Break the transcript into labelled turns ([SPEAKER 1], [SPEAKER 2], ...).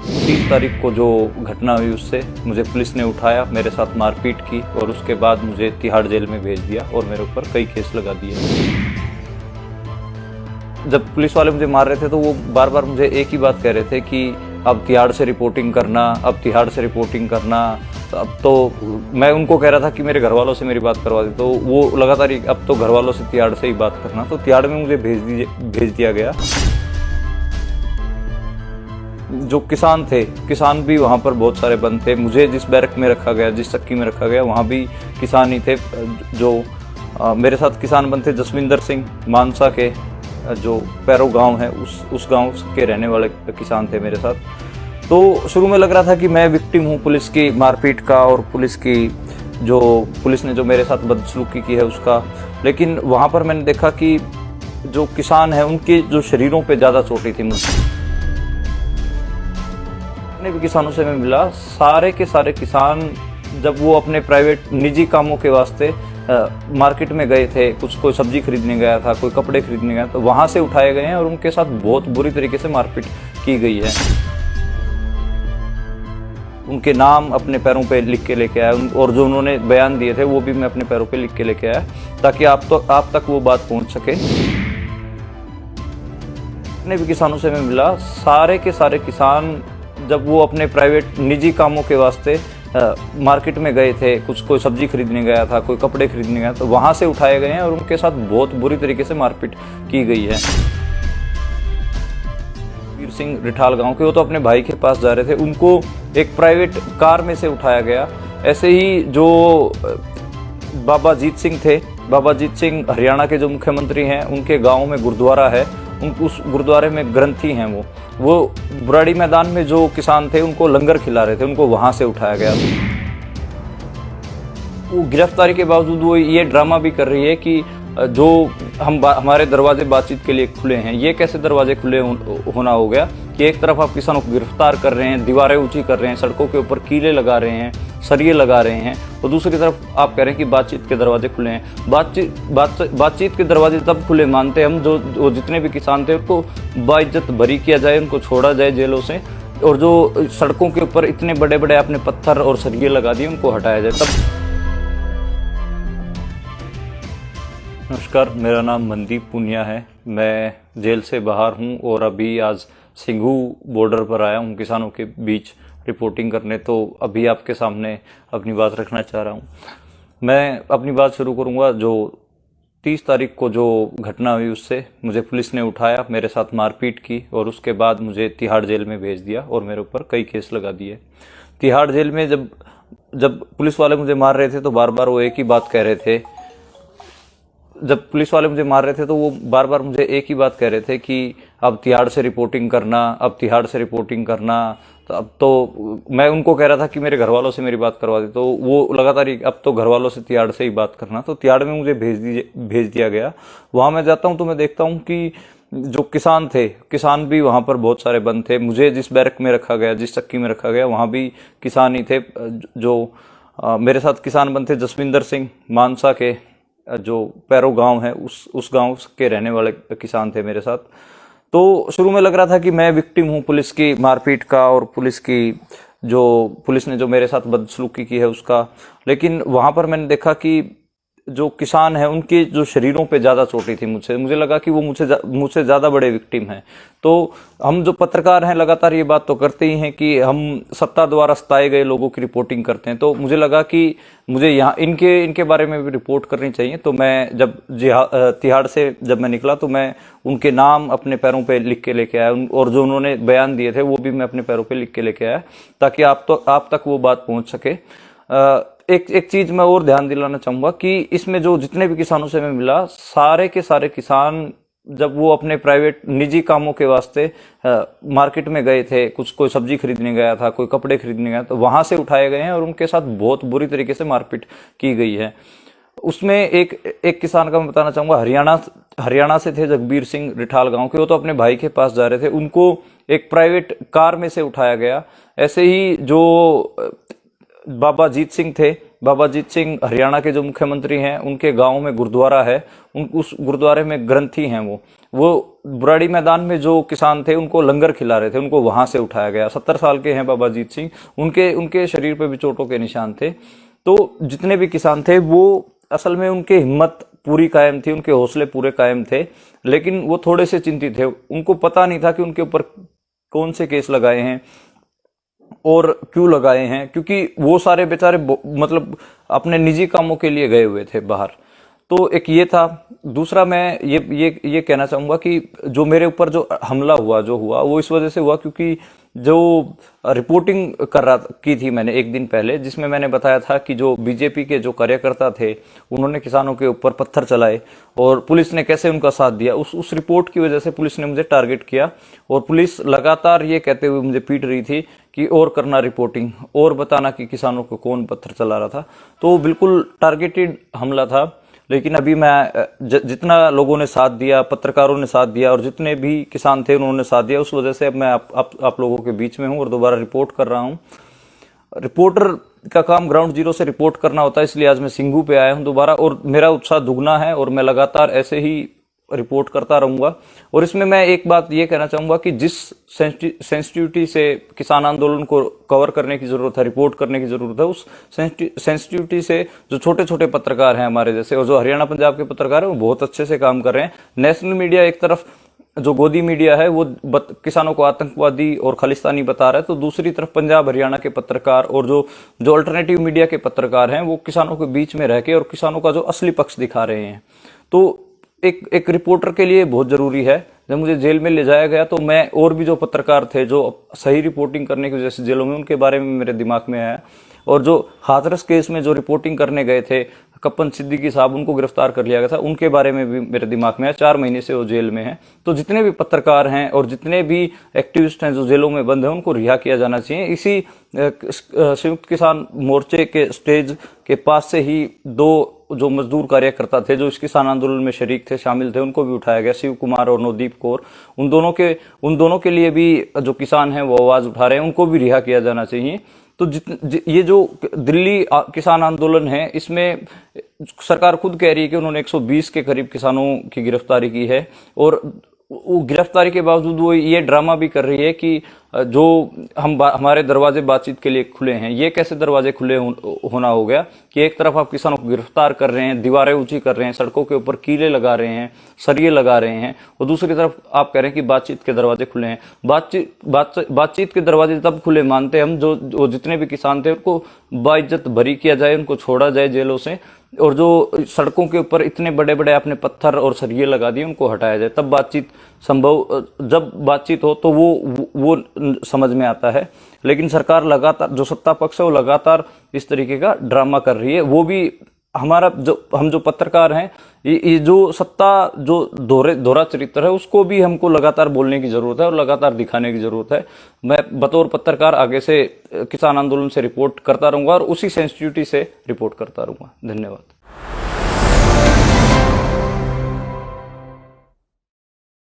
[SPEAKER 1] 30 तारीख को जो घटना हुई उससे मुझे पुलिस ने उठाया, मेरे साथ मारपीट की और उसके बाद मुझे तिहाड़ जेल में भेज दिया और मेरे ऊपर कई केस लगा दिए। जब पुलिस वाले मुझे मार रहे थे तो वो बार बार मुझे एक ही बात कह रहे थे कि अब तिहाड़ से रिपोर्टिंग करना, अब तिहाड़ से रिपोर्टिंग करना। अब तो मैं उनको कह रहा था कि मेरे घर वालों से मेरी बात करवा दी, तो वो लगातार अब तो घर वालों से तिहाड़ से ही बात करना। तो तिहाड़ में मुझे भेज दिया गया। जो किसान थे, किसान भी वहाँ पर बहुत सारे बंद थे। मुझे जिस बैरक में रखा गया, जिस चक्की में रखा गया, वहाँ भी किसान ही थे। जो मेरे साथ किसान बंद थे जसविंदर सिंह, मानसा के जो पैरो गांव है उस गांव के रहने वाले किसान थे मेरे साथ। तो शुरू में लग रहा था कि मैं विक्टिम हूँ पुलिस की मारपीट का और पुलिस ने जो मेरे साथ बदसलूकी की है उसका। लेकिन वहाँ पर मैंने देखा कि जो किसान है उनके जो शरीरों पे ज़्यादा चोटें थी। जितने भी किसानों से मैं मिला, सारे के सारे किसान जब वो अपने प्राइवेट निजी कामों के वास्ते मार्केट में गए थे, कोई सब्जी खरीदने गया था, कोई कपड़े खरीदने गया, तो वहाँ से उठाए गए हैं और उनके साथ बहुत बुरी तरीके से मारपीट की गई है। उनके नाम अपने पैरों पे लिख के लेके आया और जो उन्होंने बयान दिए थे वो भी मैं अपने पैरों पे लिख के लेके आया ताकि आप तक वो बात पहुँच सके। जितने भी किसानों से मैं मिला, सारे के सारे किसान जब वो अपने प्राइवेट निजी कामों के वास्ते मार्केट में गए थे, कोई सब्जी खरीदने गया था, कोई कपड़े खरीदने गया, तो वहाँ से उठाए गए हैं और उनके साथ बहुत बुरी तरीके से मारपीट की गई है। वीर सिंह रिठाल गांव के, वो तो अपने भाई के पास जा रहे थे, उनको एक प्राइवेट कार में से उठाया गया। ऐसे ही जो बाबा जीत सिंह थे, बाबा जीत सिंह हरियाणा के जो मुख्यमंत्री हैं, उनके गाँव में गुरुद्वारा है, उस गुरुद्वारे में ग्रंथी हैं। वो बुराड़ी मैदान में जो किसान थे उनको लंगर खिला रहे थे, उनको वहां से उठाया गया। वो गिरफ्तारी के बावजूद वो ये ड्रामा भी कर रही है कि जो हमारे दरवाजे बातचीत के लिए खुले हैं, ये कैसे दरवाजे खुले होना हो गया कि एक तरफ आप किसानों को गिरफ्तार कर रहे हैं, दीवारें ऊंची कर रहे हैं, सड़कों के ऊपर कीले लगा रहे हैं, सरिये लगा रहे हैं, और दूसरी तरफ आप कह रहे हैं कि बातचीत के दरवाजे खुले हैं। बातचीत के दरवाजे तब खुले मानते हम जो जितने भी किसान थे उनको बाइज्जत बरी किया जाए, उनको छोड़ा जाए जेलों से, और जो सड़कों के ऊपर इतने बड़े बड़े आपने पत्थर और सरिये लगा दिए उनको हटाया जाए तब। नमस्कार, मेरा नाम मनदीप पुनिया है। मैं जेल से बाहर हूं और अभी आज सिंघू बॉर्डर पर आया हूं किसानों के बीच रिपोर्टिंग करने। तो अभी आपके सामने अपनी बात रखना चाह रहा हूं। मैं अपनी बात शुरू करूंगा जो 30 तारीख को जो घटना हुई उससे मुझे पुलिस ने उठाया, मेरे साथ मारपीट की और उसके बाद मुझे तिहाड़ जेल में भेज दिया और मेरे ऊपर कई केस लगा दिए। तिहाड़ जेल में जब पुलिस वाले मुझे मार रहे थे तो बार बार वो एक ही बात कह रहे थे। जब पुलिस वाले मुझे मार रहे थे तो वो बार बार मुझे एक ही बात कह रहे थे कि अब तिहाड़ से रिपोर्टिंग करना, अब तिहाड़ से रिपोर्टिंग करना। तो अब तो मैं उनको कह रहा था कि मेरे घर वालों से मेरी बात करवा दी, तो वो लगातार अब तो घर वालों से तिहाड़ से ही बात करना। तो तिहाड़ में मुझे भेज दिया गया। वहाँ मैं जाता हूँ तो मैं देखता हूँ कि जो किसान थे, किसान भी वहाँ पर बहुत सारे बंद थे। मुझे जिस बैरक में रखा गया, जिस चक्की में रखा गया, वहाँ भी किसान ही थे। जो मेरे साथ किसान बंद थे जसविंदर सिंह, मानसा के जो पैरो गांव है उस गांव के रहने वाले किसान थे मेरे साथ। तो शुरू में लग रहा था कि मैं विक्टिम हूँ पुलिस की मारपीट का और पुलिस ने जो मेरे साथ बदसलूकी की है उसका। लेकिन वहां पर मैंने देखा कि जो किसान है उनके जो शरीरों पे ज्यादा चोटें थी। मुझे लगा कि वो मुझसे ज्यादा बड़े विक्टिम हैं। तो हम जो पत्रकार हैं लगातार ये बात तो करते ही हैं कि हम सत्ता द्वारा सताए गए लोगों की रिपोर्टिंग करते हैं। तो मुझे लगा कि मुझे यहाँ इनके बारे में भी रिपोर्ट करनी चाहिए। तो मैं जब तिहाड़ से जब मैं निकला तो मैं उनके नाम अपने पैरों पे लिख के लेके आया और जो उन्होंने बयान दिए थे वो भी मैं अपने पैरों पे लिख के लेके आया ताकि आप तक वो बात पहुंच सके। एक चीज मैं और ध्यान दिलाना चाहूंगा कि इसमें जो जितने भी किसानों से मैं मिला, सारे के सारे किसान जब वो अपने प्राइवेट निजी कामों के वास्ते मार्केट में गए थे, कोई सब्जी खरीदने गया था, कोई कपड़े खरीदने गया, तो वहां से उठाए गए हैं और उनके साथ बहुत बुरी तरीके से मारपीट की गई है। उसमें एक किसान का मैं बताना चाहूंगा, हरियाणा से थे जगबीर सिंह रिठाल गांव के, वो तो अपने भाई के पास जा रहे थे, उनको एक प्राइवेट कार में से उठाया गया। ऐसे ही जो बाबा जीत सिंह थे, बाबा जीत सिंह हरियाणा के जो मुख्यमंत्री हैं, उनके गांव में गुरुद्वारा है, उस गुरुद्वारे में ग्रंथी हैं। वो बुराड़ी मैदान में जो किसान थे उनको लंगर खिला रहे थे, उनको वहां से उठाया गया। 70 साल के हैं बाबा अजीत सिंह, उनके उनके शरीर पे भी चोटों के निशान थे। तो जितने भी किसान थे वो असल में उनकी हिम्मत पूरी कायम थी, उनके हौसले पूरे कायम थे, लेकिन वो थोड़े से चिंतित थे। उनको पता नहीं था कि उनके ऊपर कौन से केस लगाए हैं और क्यों लगाए हैं, क्योंकि वो सारे बेचारे मतलब अपने निजी कामों के लिए गए हुए थे बाहर। तो एक ये था। दूसरा मैं ये कहना चाहूंगा कि जो मेरे ऊपर जो हमला हुआ जो हुआ वो इस वजह से हुआ क्योंकि जो रिपोर्टिंग की थी मैंने एक दिन पहले, जिसमें मैंने बताया था कि जो बीजेपी के जो कार्यकर्ता थे उन्होंने किसानों के ऊपर पत्थर चलाए और पुलिस ने कैसे उनका साथ दिया, उस रिपोर्ट की वजह से पुलिस ने मुझे टारगेट किया। और पुलिस लगातार ये कहते हुए मुझे पीट रही थी कि और करना रिपोर्टिंग, और बताना कि किसानों को कौन पत्थर चला रहा था। तो बिल्कुल टारगेटेड हमला था। लेकिन अभी मैं जितना लोगों ने साथ दिया, पत्रकारों ने साथ दिया और जितने भी किसान थे उन्होंने साथ दिया, उस वजह से अब मैं आप लोगों के बीच में हूं और दोबारा रिपोर्ट कर रहा हूं। रिपोर्टर का काम ग्राउंड जीरो से रिपोर्ट करना होता है, इसलिए आज मैं सिंघू पे आया हूं दोबारा और मेरा उत्साह दुगना है और मैं लगातार ऐसे ही रिपोर्ट करता रहूंगा। और इसमें मैं एक बात ये कहना चाहूंगा कि जिस सेंसिटिविटी से किसान आंदोलन को कवर करने की जरूरत है, रिपोर्ट करने की जरूरत है, उस सेंसिटिविटी से जो छोटे छोटे पत्रकार हैं हमारे जैसे और जो हरियाणा पंजाब के पत्रकार हैं वो बहुत अच्छे से काम कर रहे हैं। नेशनल मीडिया एक तरफ जो गोदी मीडिया है वो किसानों को आतंकवादी और खालिस्तानी बता रहा है, तो दूसरी तरफ पंजाब हरियाणा के पत्रकार और जो अल्टरनेटिव मीडिया के पत्रकार हैं वो किसानों के बीच में रह के और किसानों का जो असली पक्ष दिखा रहे हैं। तो एक रिपोर्टर के लिए बहुत जरूरी है। जब मुझे जेल में ले जाया गया तो मैं और भी जो पत्रकार थे जो सही रिपोर्टिंग करने की वजह से जेलों में, उनके बारे में मेरे दिमाग में आया। और जो हाथरस केस में जो रिपोर्टिंग करने गए थे कप्पन सिद्दीकी साहब, उनको गिरफ्तार कर लिया गया था, उनके बारे में भी मेरे दिमाग में आया। 4 महीने से वो जेल में हैं। तो जितने भी पत्रकार हैं और जितने भी एक्टिविस्ट हैं जो जेलों में बंद हैं उनको रिहा किया जाना चाहिए। इसी संयुक्त किसान मोर्चे के स्टेज के पास से ही 2 जो मजदूर कार्यकर्ता थे जो इस किसान आंदोलन में शरीक थे, शामिल थे, उनको भी उठाया गया, शिव कुमार और नवदीप कौर। उन दोनों के लिए भी जो किसान हैं वो आवाज उठा रहे हैं, उनको भी रिहा किया जाना चाहिए। तो ये जो दिल्ली किसान आंदोलन है इसमें सरकार खुद कह रही है कि उन्होंने 120 के करीब किसानों की गिरफ्तारी की है और वो गिरफ्तारी के बावजूद वो ये ड्रामा भी कर रही है कि जो हमारे दरवाजे बातचीत के लिए खुले हैं। ये कैसे दरवाजे खुले होना हो गया कि एक तरफ आप किसानों को गिरफ्तार कर रहे हैं, दीवारें ऊंची कर रहे हैं, सड़कों के ऊपर कीले लगा रहे हैं, सरिये लगा रहे हैं, और दूसरी तरफ आप कह रहे हैं कि बातचीत के दरवाजे खुले हैं। बातचीत के दरवाजे तब खुले मानते हम जो जितने भी किसान थे उनको बाइज्जत बरी किया जाए, उनको छोड़ा जाए जेलों से, और जो सड़कों के ऊपर इतने बड़े बड़े आपने पत्थर और सरिये लगा दिए उनको हटाया जाए, तब बातचीत संभव। जब बातचीत हो तो वो समझ में आता है। लेकिन सरकार लगातार, जो सत्ता पक्ष है वो लगातार इस तरीके का ड्रामा कर रही है। वो भी हम जो पत्रकार हैं, ये जो सत्ता जो दोहरा चरित्र है उसको भी हमको लगातार बोलने की जरूरत है और लगातार दिखाने की जरूरत है। मैं बतौर पत्रकार आगे से किसान आंदोलन से रिपोर्ट करता रहूंगा और उसी सेंसिटिविटी से रिपोर्ट करता रहूंगा। धन्यवाद।